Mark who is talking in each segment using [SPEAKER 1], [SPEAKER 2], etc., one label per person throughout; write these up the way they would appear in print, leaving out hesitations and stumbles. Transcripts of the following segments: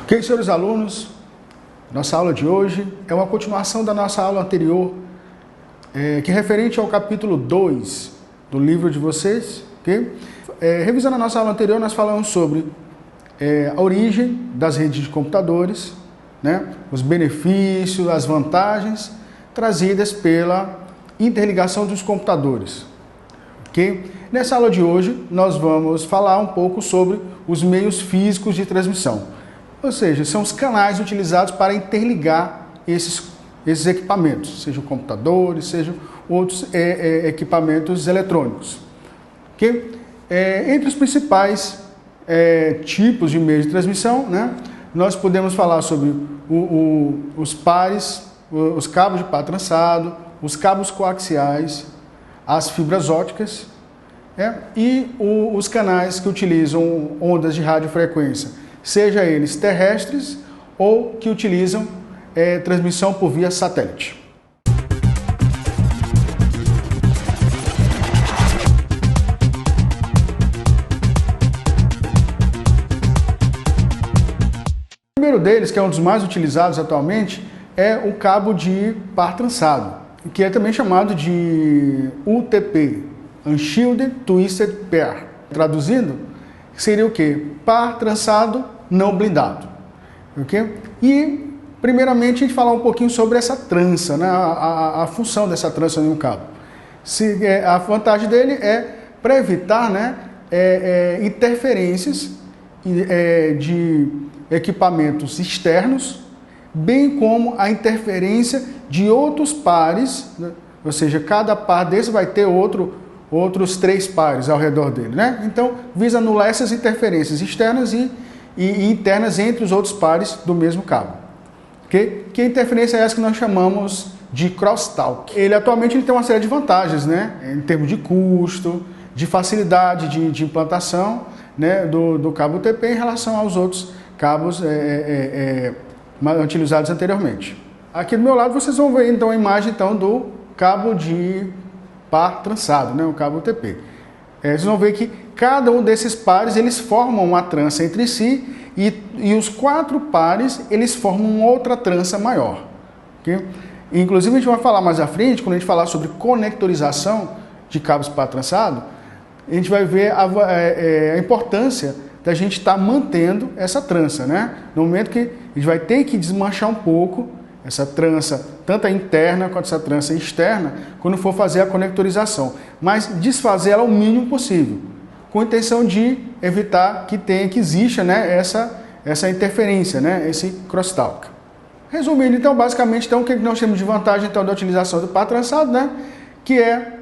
[SPEAKER 1] Ok, senhores alunos, nossa aula de hoje é uma continuação da nossa aula anterior, que é referente ao capítulo 2 do livro de vocês. Okay? Revisando a nossa aula anterior, nós falamos sobre a origem das redes de computadores, né? Os benefícios, as vantagens trazidas pela interligação dos computadores. Okay? Nessa aula de hoje, nós vamos falar um pouco sobre os meios físicos de transmissão. Ou seja, são os canais utilizados para interligar esses equipamentos, sejam computadores, sejam outros equipamentos eletrônicos. Okay? Entre os principais tipos de meios de transmissão, né, nós podemos falar sobre os pares, os cabos de par trançado, os cabos coaxiais, as fibras ópticas e os canais que utilizam ondas de radiofrequência, seja eles terrestres ou que utilizam transmissão por via satélite. O primeiro deles, que é um dos mais utilizados atualmente, é o cabo de par trançado, que é também chamado de UTP, Unshielded Twisted Pair. Traduzindo, seria o quê? Par trançado não blindado. Okay? E, primeiramente, a gente falar um pouquinho sobre essa trança, né? a função dessa trança em um cabo. A vantagem dele é para evitar, né, interferências de equipamentos externos, bem como a interferência de outros pares, né? Ou seja, cada par desse vai ter outros 3 pares ao redor dele, né? Então, visa anular essas interferências externas e internas entre os outros pares do mesmo cabo. Okay? Que interferência é essa que nós chamamos de crosstalk. Ele atualmente tem uma série de vantagens, né? Em termos de custo, de facilidade de implantação, né, do cabo UTP em relação aos outros cabos utilizados anteriormente. Aqui do meu lado vocês vão ver então a imagem então, do cabo de par trançado, né, o cabo UTP. Vocês vão ver que cada um desses pares eles formam uma trança entre si e os 4 pares eles formam outra trança maior. Okay? Inclusive a gente vai falar mais à frente, quando a gente falar sobre conectorização de cabos par trançado, a gente vai ver a importância da gente estar mantendo essa trança, né? No momento que a gente vai ter que desmanchar um pouco essa trança, tanto a interna quanto essa trança externa, quando for fazer a conectorização. Mas desfazer ela o mínimo possível, com a intenção de evitar que exista, né, essa interferência, né, esse crosstalk. Resumindo, então, basicamente, então, o que nós temos de vantagem então, da utilização do par trançado, né, que é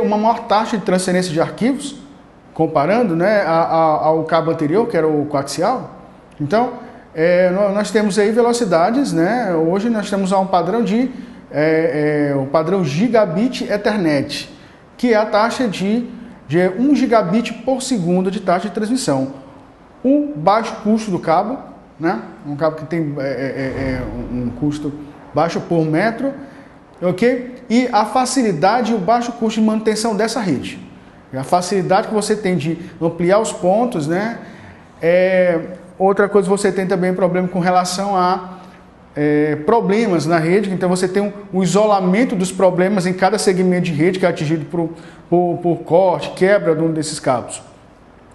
[SPEAKER 1] uma maior taxa de transferência de arquivos, comparando, né, ao cabo anterior, que era o coaxial. Então, nós temos aí velocidades, né? Hoje nós temos um padrão o padrão Gigabit Ethernet, que é a taxa de 1 gigabit por segundo de taxa de transmissão. O baixo custo do cabo, né? Um cabo que tem um custo baixo por metro, ok? E a facilidade e o baixo custo de manutenção dessa rede. A facilidade que você tem de ampliar os pontos, né? Outra coisa, você tem também problema com relação a problemas na rede, então você tem um isolamento dos problemas em cada segmento de rede que é atingido por corte, quebra de um desses cabos.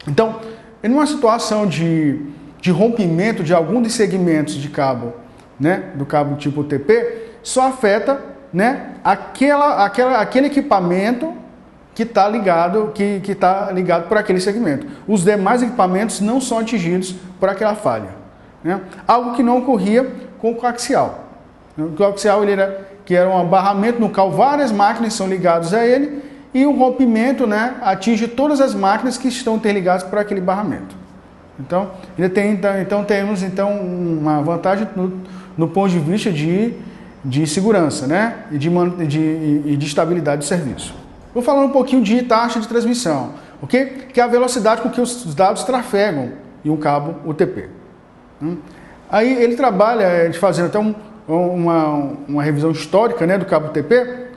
[SPEAKER 1] Então, em uma situação de rompimento de algum dos segmentos de cabo, né, do cabo tipo UTP, só afeta, né, aquele equipamento que está ligado por aquele segmento. Os demais equipamentos não são atingidos por aquela falha, né? Algo que não ocorria com o coaxial. O coaxial que era um barramento no qual várias máquinas são ligadas a ele e o rompimento, né, atinge todas as máquinas que estão interligadas por aquele barramento. Então, temos uma vantagem no ponto de vista de segurança, né, e de estabilidade do serviço. Vou falar um pouquinho de taxa de transmissão, ok? Que é a velocidade com que os dados trafegam em um cabo UTP. Aí ele trabalha, fazendo até uma revisão histórica, né, do cabo UTP,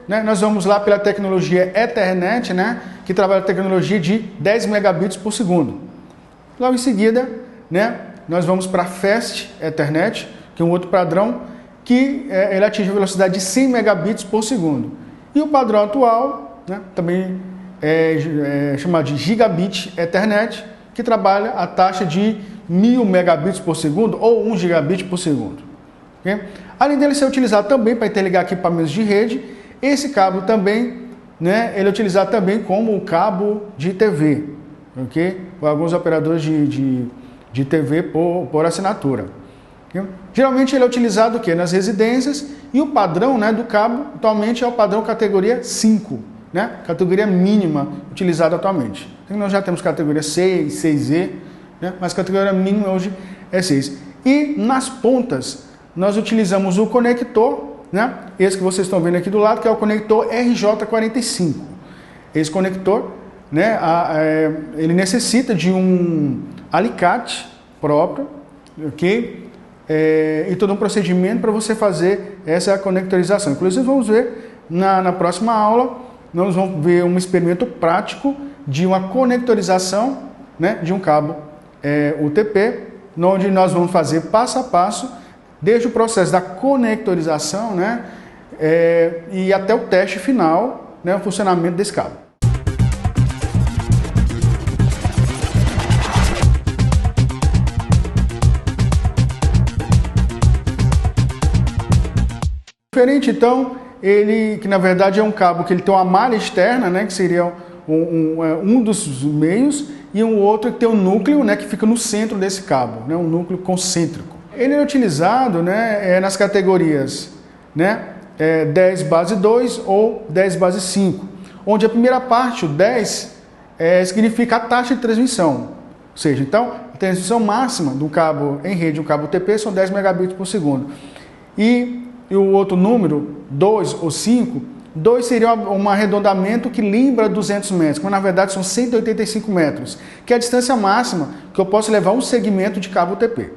[SPEAKER 1] né? Nós vamos lá pela tecnologia Ethernet, né, que trabalha a tecnologia de 10 megabits por segundo. Logo em seguida, né, nós vamos para Fast Ethernet, que é um outro padrão, que ele atinge a velocidade de 100 megabits por segundo. E o padrão atual, né, também é chamado de Gigabit Ethernet, que trabalha a taxa de 1000 megabits por segundo ou 1 gigabit por segundo. Okay? Além dele ser utilizado também para interligar equipamentos de rede, esse cabo também, né, ele é utilizado também como cabo de TV, okay? Por alguns operadores de TV por assinatura. Okay? Geralmente ele é utilizado o quê? Nas residências, e o padrão, né, do cabo atualmente é o padrão categoria 5, né? Categoria mínima utilizada atualmente. Então, nós já temos categoria 6, 6E, né? Mas a categoria mínima hoje é 6. E nas pontas nós utilizamos o conector, né? Esse que vocês estão vendo aqui do lado, que é o conector RJ45. Esse conector, né, ele necessita de um alicate próprio, ok? E todo um procedimento para você fazer essa conectorização. Inclusive, vamos ver na próxima aula, nós vamos ver um experimento prático de uma conectorização, né, de um cabo UTP, onde nós vamos fazer passo a passo, desde o processo da conectorização, né, e até o teste final, né, o funcionamento desse cabo. Diferente, então, ele, que na verdade é um cabo que ele tem uma malha externa, né, que seria um dos meios, e um outro que tem um núcleo, né, que fica no centro desse cabo, né, um núcleo concêntrico. Ele é utilizado, né, nas categorias, né, 10 base 2 ou 10 base 5, onde a primeira parte, o 10, significa a taxa de transmissão. Ou seja, então, a transmissão máxima do cabo em rede, um cabo UTP, são 10 megabits por segundo. E o outro número, 2 ou 5, 2 seria um arredondamento que lembra 200 metros, mas na verdade são 185 metros, que é a distância máxima que eu posso levar um segmento de cabo UTP,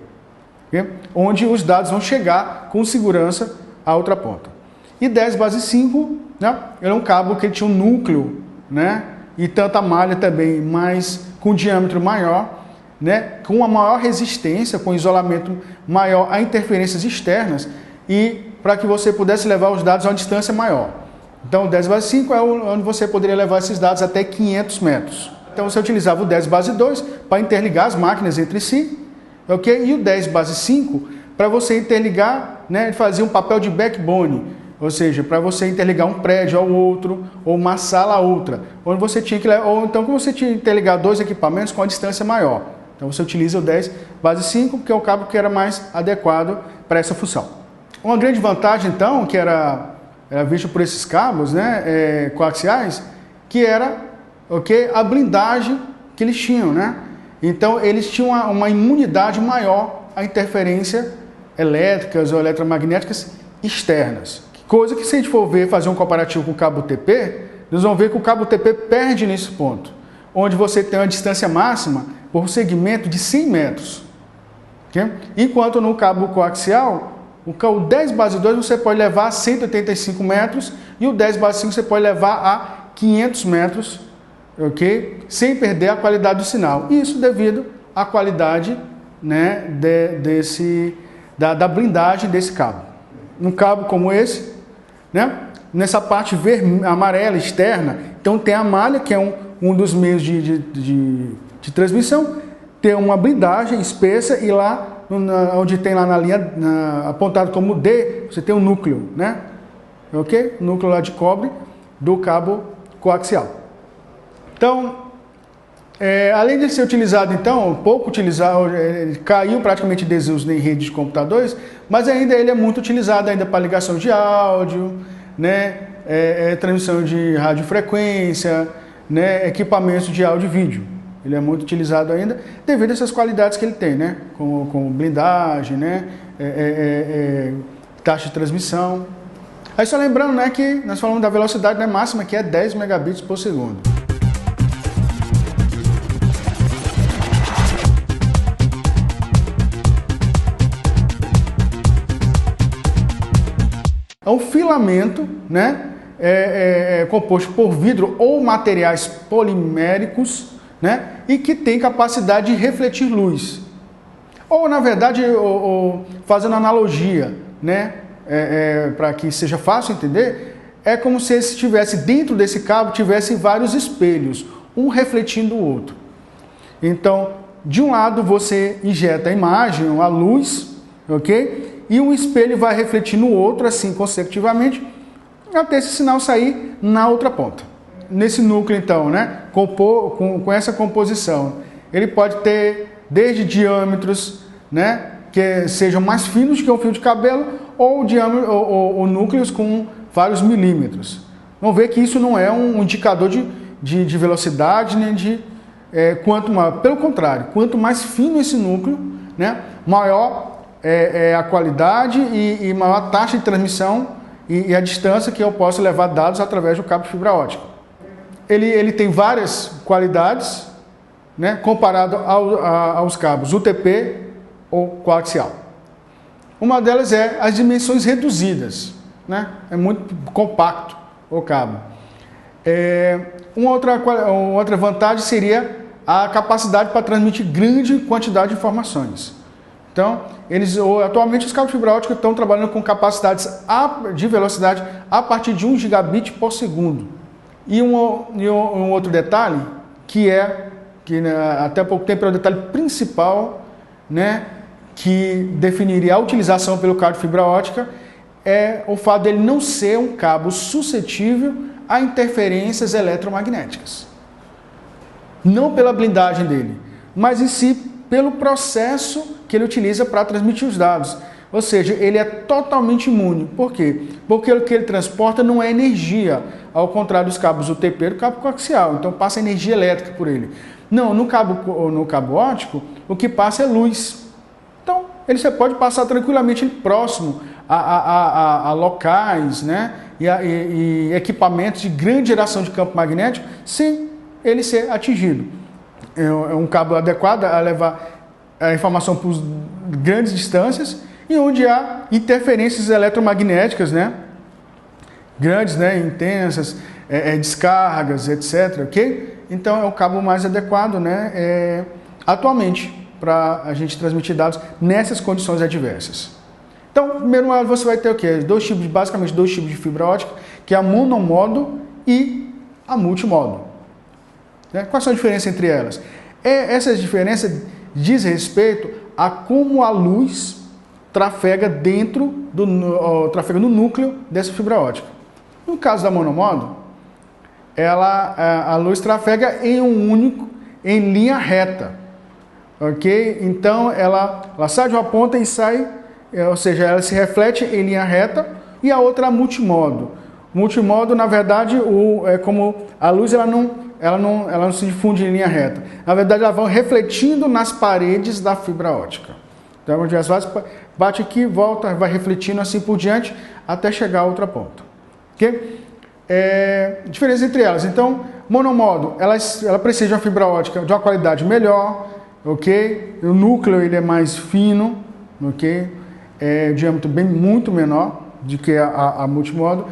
[SPEAKER 1] okay? Onde os dados vão chegar com segurança à outra ponta. E 10 base 5, né, ele é um cabo que tinha um núcleo, né, e tanta malha também, mas com diâmetro maior, né, com uma maior resistência, com isolamento maior a interferências externas, e para que você pudesse levar os dados a uma distância maior. Então, o 10 base 5 é onde você poderia levar esses dados até 500 metros. Então, você utilizava o 10 base 2 para interligar as máquinas entre si, okay? E o 10 base 5 para você interligar, né, fazer um papel de backbone, ou seja, para você interligar um prédio ao outro, ou uma sala a outra, onde você tinha que, ou então que você tinha que interligar dois equipamentos com a distância maior. Então, você utiliza o 10 base 5, que é o cabo que era mais adequado para essa função. Uma grande vantagem, então, que era visto por esses cabos, né, coaxiais, que era, okay, a blindagem que eles tinham, né? Então, eles tinham uma imunidade maior a interferências elétricas ou eletromagnéticas externas. Coisa que, se a gente for fazer um comparativo com o cabo UTP, nós vamos ver que o cabo UTP perde nesse ponto, onde você tem uma distância máxima por segmento de 100 metros. Okay? Enquanto no cabo coaxial, o 10 base 2 você pode levar a 185 metros e o 10 base 5 você pode levar a 500 metros, ok? Sem perder a qualidade do sinal. Isso devido à qualidade, né, da blindagem desse cabo. Um cabo como esse, né, nessa parte amarela externa, então tem a malha, que é um dos meios de transmissão, tem uma blindagem espessa e lá onde tem lá na linha apontado como D, você tem um núcleo, né? Ok? Núcleo lá de cobre do cabo coaxial. Então, além de ser utilizado, então, pouco utilizado, caiu praticamente de desuso em redes de computadores, mas ainda ele é muito utilizado ainda para ligação de áudio, né? Transmissão de radiofrequência, né? Equipamentos de áudio e vídeo. Ele é muito utilizado ainda devido a essas qualidades que ele tem, né? Como blindagem, né? Taxa de transmissão. Aí só lembrando, né, que nós falamos da velocidade, né, máxima, que é 10 megabits por segundo. O filamento, né, é composto por vidro ou materiais poliméricos, né, e que tem capacidade de refletir luz. Ou, na verdade, fazendo analogia, né, para que seja fácil entender, é como se estivesse dentro desse cabo, tivesse vários espelhos, um refletindo o outro. Então, de um lado você injeta a imagem, a luz, ok? E um espelho vai refletir no outro, assim, consecutivamente, até esse sinal sair na outra ponta. Nesse núcleo, então, né, com essa composição, ele pode ter desde diâmetros, né, que sejam mais finos que um fio de cabelo, ou núcleos com vários milímetros. Vamos ver que isso não é um indicador de velocidade, nem de pelo contrário, quanto mais fino esse núcleo, né, maior é a qualidade e maior a taxa de transmissão e a distância que eu posso levar dados através do cabo de fibra ótica. Ele tem várias qualidades, né, comparado aos cabos UTP ou coaxial. Uma delas é as dimensões reduzidas, né? É muito compacto o cabo. Uma outra vantagem seria a capacidade para transmitir grande quantidade de informações. Então, atualmente os cabos de fibra ótica estão trabalhando com capacidades de velocidade a partir de 1 gigabit por segundo. E um outro detalhe, que até há pouco tempo era o detalhe principal, né, que definiria a utilização pelo cabo de fibra ótica, é o fato dele não ser um cabo suscetível a interferências eletromagnéticas. Não pela blindagem dele, mas em si pelo processo que ele utiliza para transmitir os dados. Ou seja, ele é totalmente imune. Por quê? Porque o que ele transporta não é energia, ao contrário dos cabos UTP e do cabo coaxial. Então passa energia elétrica por ele. Não, no cabo óptico, o que passa é luz. Então, você pode passar tranquilamente próximo a locais, né, e equipamentos de grande geração de campo magnético sem ele ser atingido. É um cabo adequado a levar a informação por grandes distâncias e onde há interferências eletromagnéticas, né, grandes, né, intensas, descargas, etc. Okay? Então é o cabo mais adequado, né, atualmente para a gente transmitir dados nessas condições adversas. Então, primeiro você vai ter o quê? Basicamente dois tipos de fibra ótica, que é a monomodo e a multimodo. Quais são as diferenças entre elas? Essas diferenças diz respeito a como a luz trafega no núcleo dessa fibra ótica. No caso da monomodo, a luz trafega em linha reta, ok? Então ela sai de uma ponta e sai, ou seja, ela se reflete em linha reta, e a outra é multimodo. Multimodo, na verdade, é como a luz ela não se difunde em linha reta. Na verdade, ela vai refletindo nas paredes da fibra ótica. Então, às vezes, bate aqui, volta, vai refletindo assim por diante, até chegar a outra ponta. Okay? Diferença entre elas. Então, monomodo, ela precisa de uma fibra ótica de uma qualidade melhor, ok? O núcleo ele é mais fino, ok? O diâmetro muito menor do que a multimodo.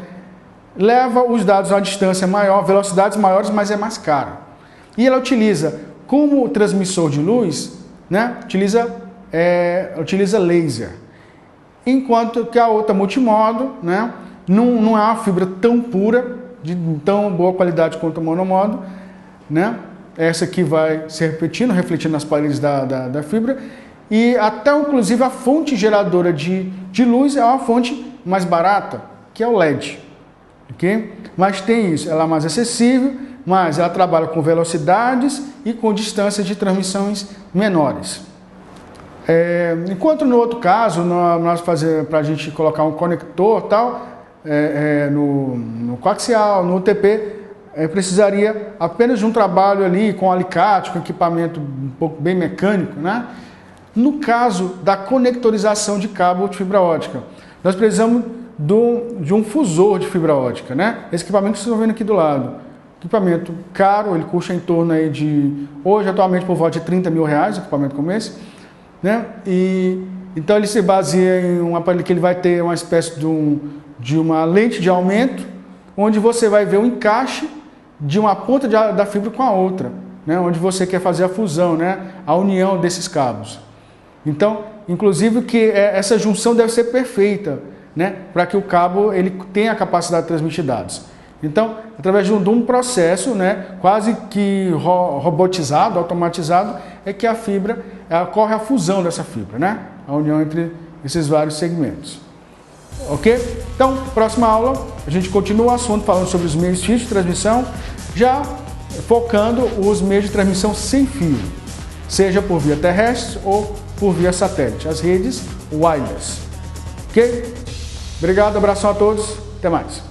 [SPEAKER 1] Leva os dados a uma distância maior, velocidades maiores, mas é mais caro. E ela utiliza, como transmissor de luz, né, utiliza laser. Enquanto que a outra multimodo, né, não é uma fibra tão pura, de tão boa qualidade quanto a monomodo, né? Essa aqui vai se refletindo nas paredes da fibra. E até, inclusive, a fonte geradora de luz é uma fonte mais barata, que é o LED. Okay? Mas tem isso, ela é mais acessível, mas ela trabalha com velocidades e com distâncias de transmissões menores. Enquanto no outro caso, para a gente colocar um conector tal, no coaxial, no UTP, precisaria apenas de um trabalho ali com alicate, com equipamento um pouco bem mecânico, né? No caso da conectorização de cabo de fibra ótica, nós precisamos de um fusor de fibra ótica, né? Esse equipamento que vocês estão vendo aqui do lado. Equipamento caro, ele custa em torno aí hoje atualmente por volta de 30 mil reais, um equipamento como esse, né? E então ele se baseia em um aparelho que ele vai ter uma espécie de uma lente de aumento, onde você vai ver o encaixe de uma ponta da fibra com a outra, né? Onde você quer fazer a fusão, né? A união desses cabos. Então, inclusive que essa junção deve ser perfeita, né, para que o cabo ele tenha a capacidade de transmitir dados. Então, através de um processo, né, quase que robotizado, automatizado, é que a fibra, ocorre a fusão dessa fibra, né, a união entre esses vários segmentos. Ok? Então, próxima aula, a gente continua o assunto falando sobre os meios fixos de transmissão, já focando os meios de transmissão sem fio, seja por via terrestre ou por via satélite, as redes wireless. Ok? Obrigado, abração a todos, até mais.